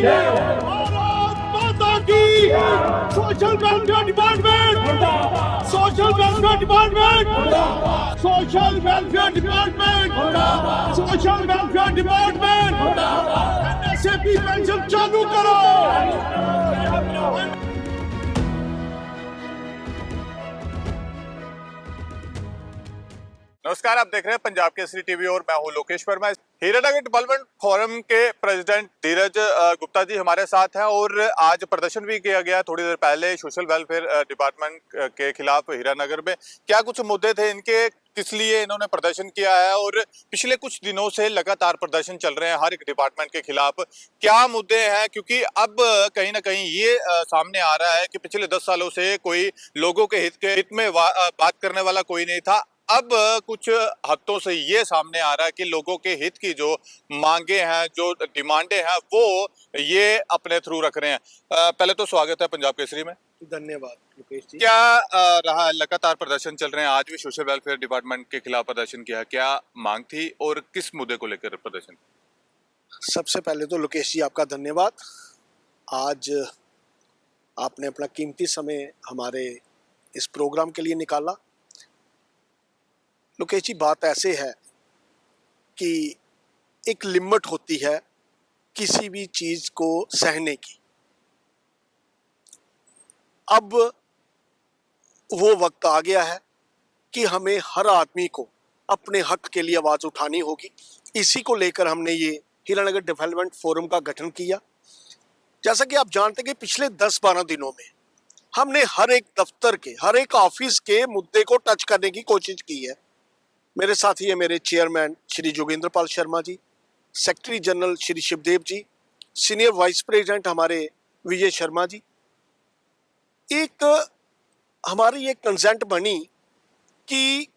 भारत माता की social welfare department, social welfare department, social welfare department, social welfare department, NSAP pension चालू करो। नमस्कार, आप देख रहे हैं पंजाब केसरी टीवी और मैं हूं लोकेश वर्मा। हीरानगर डेवलपमेंट फोरम के प्रेसिडेंट धीरज गुप्ता जी हमारे साथ हैं और आज प्रदर्शन भी किया गया थोड़ी देर पहले सोशल वेलफेयर डिपार्टमेंट के खिलाफ हीरानगर में। क्या कुछ मुद्दे थे इनके, किस लिए इन्होंने प्रदर्शन किया है और पिछले कुछ दिनों से लगातार प्रदर्शन चल रहे हैं हर एक डिपार्टमेंट के खिलाफ, क्या मुद्दे हैं? क्योंकि अब कहीं ना कहीं ये सामने आ रहा है कि पिछले 10 सालों से कोई लोगों के हित में बात करने वाला कोई नहीं था। अब कुछ हफ्तों से ये सामने आ रहा है कि लोगों के हित की जो मांगे हैं, जो डिमांडे हैं, वो ये अपने थ्रू रख रहे हैं। पहले तो स्वागत है पंजाब केसरी में। धन्यवाद रुपेश जी। क्या रहा, लगातार प्रदर्शन चल रहे हैं, आज भी सोशल वेलफेयर डिपार्टमेंट के खिलाफ प्रदर्शन किया, क्या मांग थी और किस मुद्दे को लेकर प्रदर्शन? सबसे पहले तो लोकेश जी आपका धन्यवाद, आज आपने अपना कीमती समय हमारे इस प्रोग्राम के लिए निकाला। लोकेश जी, बात ऐसे है कि एक लिमिट होती है किसी भी चीज को सहने की। अब वो वक्त आ गया है कि हमें हर आदमी को अपने हक के लिए आवाज उठानी होगी। इसी को लेकर हमने ये हीरानगर डेवलपमेंट फोरम का गठन किया। जैसा कि आप जानते हैं कि पिछले 10-12 दिनों में हमने हर एक दफ्तर के, हर एक ऑफिस के मुद्दे को टच करने की कोशिश की है। मेरे साथ ही है मेरे चेयरमैन श्री जोगेंद्र पाल शर्मा जी, सेक्रेटरी जनरल श्री शिवदेव जी, सीनियर वाइस प्रेसिडेंट हमारे विजय शर्मा जी। एक हमारी एक कंसेंट बनी कि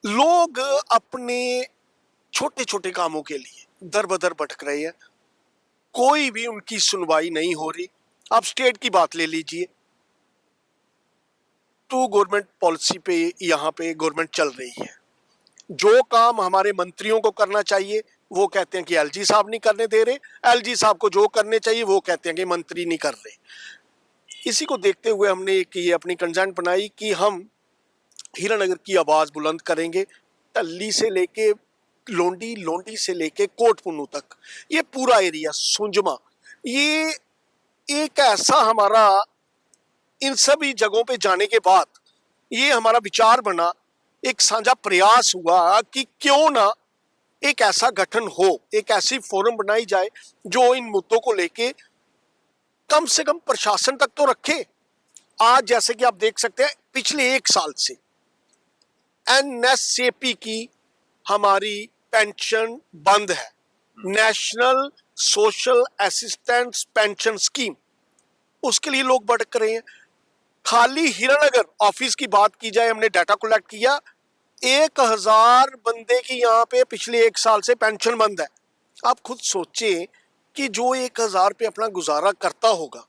लोग अपने छोटे छोटे कामों के लिए दर बदर भटक रहे हैं, कोई भी उनकी सुनवाई नहीं हो रही। आप स्टेट की बात ले लीजिए, टू गवर्नमेंट पॉलिसी पे यहाँ पे गवर्नमेंट चल रही है। जो काम हमारे मंत्रियों को करना चाहिए वो कहते हैं कि एलजी साहब नहीं करने दे रहे, एलजी साहब को जो करने चाहिए वो कहते हैं कि मंत्री नहीं कर रहे। इसी को देखते हुए हमने एक ये अपनी कंसेंट बनाई कि हम हीरानगर की आवाज बुलंद करेंगे। टल्ली से लेके लोंडी, लोंडी से लेके कोटपुन्नू तक, ये पूरा एरिया सुंजमा, ये एक ऐसा हमारा इन सभी जगहों पे जाने के बाद ये हमारा विचार बना, एक साझा प्रयास हुआ कि क्यों ना एक ऐसा गठन हो, एक ऐसी फोरम बनाई जाए जो इन मुद्दों को लेके कम से कम प्रशासन तक तो रखे। आज जैसे कि आप देख सकते हैं पिछले 1 साल से एनएसएपी की हमारी पेंशन बंद है, national social assistance pension scheme, उसके लिए लोग भटक रहे हैं। खाली हीरानगर ऑफिस की बात की जाए, हमने डाटा कलेक्ट किया, 1000 बंदे की यहाँ पे पिछले 1 साल से पेंशन बंद है। आप खुद सोचें कि जो 1000 पे अपना गुजारा करता होगा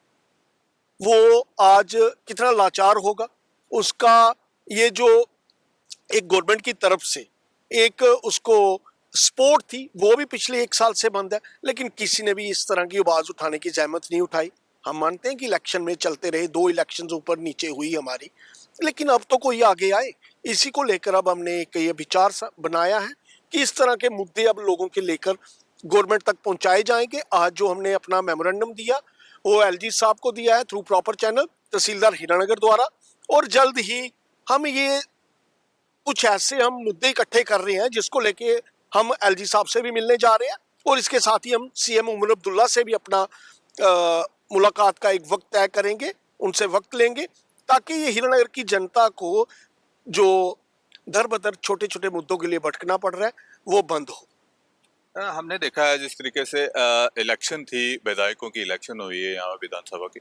वो आज कितना लाचार होगा। उसका ये जो एक गवर्नमेंट की तरफ से एक उसको सपोर्ट थी वो भी पिछले 1 साल से बंद है, लेकिन किसी ने भी इस तरह की आवाज उठाने की जहमत नहीं उठाई। हम मानते हैं कि इलेक्शन में चलते रहे, 2 इलेक्शंस ऊपर नीचे हुई हमारी, लेकिन अब तो कोई आगे आए। इसी को लेकर अब हमने एक ये विचार बनाया है कि इस तरह के मुद्दे अब लोगों के लेकर गवर्नमेंट तक पहुंचाए जाएंगे। आज जो हमने अपना मेमोरेंडम दिया वो एलजी साहब को दिया है थ्रू प्रॉपर चैनल, तहसीलदार हीरानगर द्वारा, और जल्द ही हम ये कुछ ऐसे हम मुद्दे इकट्ठे कर रहे हैं जिसको लेके हम एलजी साहब से भी मिलने जा रहे हैं, और इसके साथ ही हम सीएम उमर अब्दुल्ला से भी अपना मुलाकात का एक वक्त तय करेंगे, उनसे वक्त लेंगे ताकि ये हीरानगर की जनता को जो दर बदर छोटे छोटे मुद्दों के लिए भटकना पड़ रहा है वो बंद हो। हमने देखा है जिस तरीके से इलेक्शन थी, विधायकों की इलेक्शन हुई है यहाँ विधानसभा की,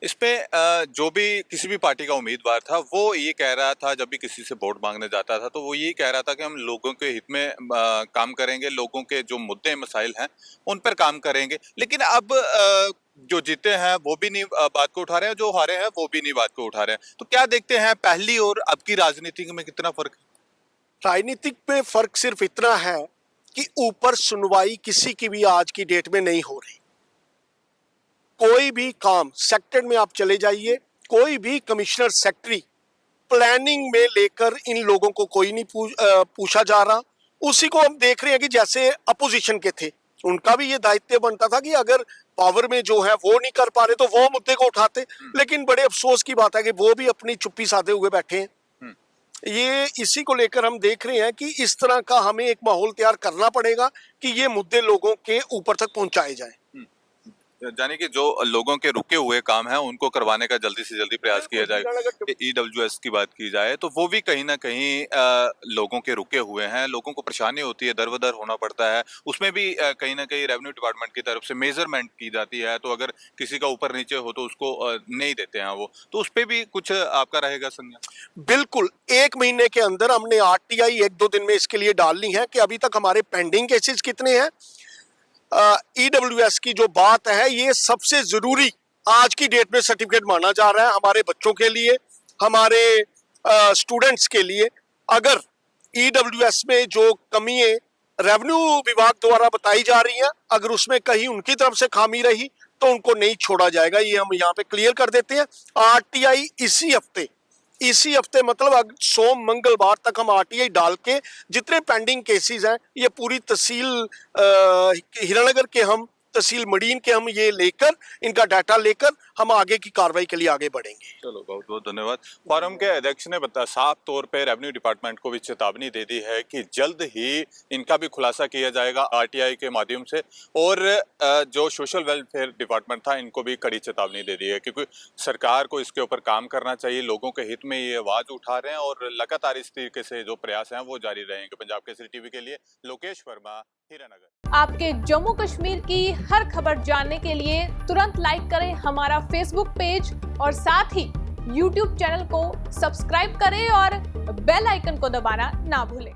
इसमें जो भी किसी भी पार्टी का उम्मीदवार था वो ये कह रहा था, जब भी किसी से वोट मांगने जाता था तो वो ये कह रहा था कि हम लोगों के हित में काम करेंगे, लोगों के जो मुद्दे मसाइल हैं उन पर काम करेंगे। लेकिन अब जो जीते हैं वो भी नहीं बात को उठा रहे हैं, जो हारे हैं वो भी नहीं बात को उठा रहे हैं। तो क्या देखते हैं पहली और अब की राजनीति में कितना फर्क है? राजनीतिक में फर्क सिर्फ इतना है कि ऊपर सुनवाई किसी की भी आज की डेट में नहीं हो रही। कोई भी काम सेक्टर में आप चले जाइए, कोई भी कमिश्नर सेक्रेटरी प्लानिंग में लेकर इन लोगों को कोई नहीं पूछा जा रहा। उसी को हम देख रहे हैं कि जैसे अपोजिशन के थे, उनका भी ये दायित्व बनता था कि अगर पावर में जो है वो नहीं कर पा रहे तो वो मुद्दे को उठाते, लेकिन बड़े अफसोस की बात है कि वो भी अपनी चुप्पी साधे हुए बैठे हैं। ये इसी को लेकर हम देख रहे हैं कि इस तरह का हमें एक माहौल तैयार करना पड़ेगा कि ये मुद्दे लोगों के ऊपर तक पहुंचाए जाएं। यानी कि जो लोगों के रुके हुए काम हैं उनको करवाने का जल्दी से जल्दी प्रयास किया जाएगा। EWS की बात की जाए तो वो भी कहीं ना कहीं लोगों के रुके हुए हैं, लोगों को परेशानी होती है, दर-बदर होना पड़ता है, उसमें भी कहीं ना कहीं रेवेन्यू डिपार्टमेंट की तरफ से मेजरमेंट की जाती है, तो अगर किसी का ऊपर नीचे हो तो उसको नहीं देते हैं वो, तो उस पर भी कुछ आपका रहेगा संज्ञान? बिल्कुल, 1 महीने के अंदर हमने RTI 1-2 दिन में इसके लिए डालनी है कि अभी तक हमारे पेंडिंग केसेस कितने हैं। EWS की जो बात है ये सबसे जरूरी आज की डेट में सर्टिफिकेट माना जा रहा है हमारे बच्चों के लिए, हमारे स्टूडेंट्स के लिए। अगर EWS में जो कमियां रेवेन्यू विभाग द्वारा बताई जा रही हैं, अगर उसमें कहीं उनकी तरफ से खामी रही तो उनको नहीं छोड़ा जाएगा, ये हम यहाँ पे क्लियर कर देते हैं। RTI इसी हफ्ते मतलब सोम मंगलवार तक हम RTI डाल के जितने पेंडिंग केसेस हैं ये पूरी तहसील हीरानगर के हम तहसील मडीन के हम ये लेकर इनका डाटा लेकर हम आगे की कार्रवाई के लिए आगे बढ़ेंगे। चलो, बहुत बहुत धन्यवाद। फोरम के अध्यक्ष ने साफ तौर पे रेवेन्यू डिपार्टमेंट को भी चेतावनी दे दी है कि जल्द ही इनका भी खुलासा किया जाएगा RTI के माध्यम से, और जो सोशल वेलफेयर डिपार्टमेंट था इनको भी कड़ी चेतावनी दे दी है, क्योंकि सरकार को इसके ऊपर काम करना चाहिए। लोगों के हित में ये आवाज उठा रहे हैं और लगातार इस तरीके से जो प्रयास हैं वो जारी रहेंगे। पंजाब केसरी टीवी के लिए लोकेश वर्मा, हीरानगर। आपके जम्मू कश्मीर की हर खबर जानने के लिए तुरंत लाइक करें हमारा फेसबुक पेज और साथ ही YouTube चैनल को सब्सक्राइब करें और बेल आइकन को दबाना ना भूलें।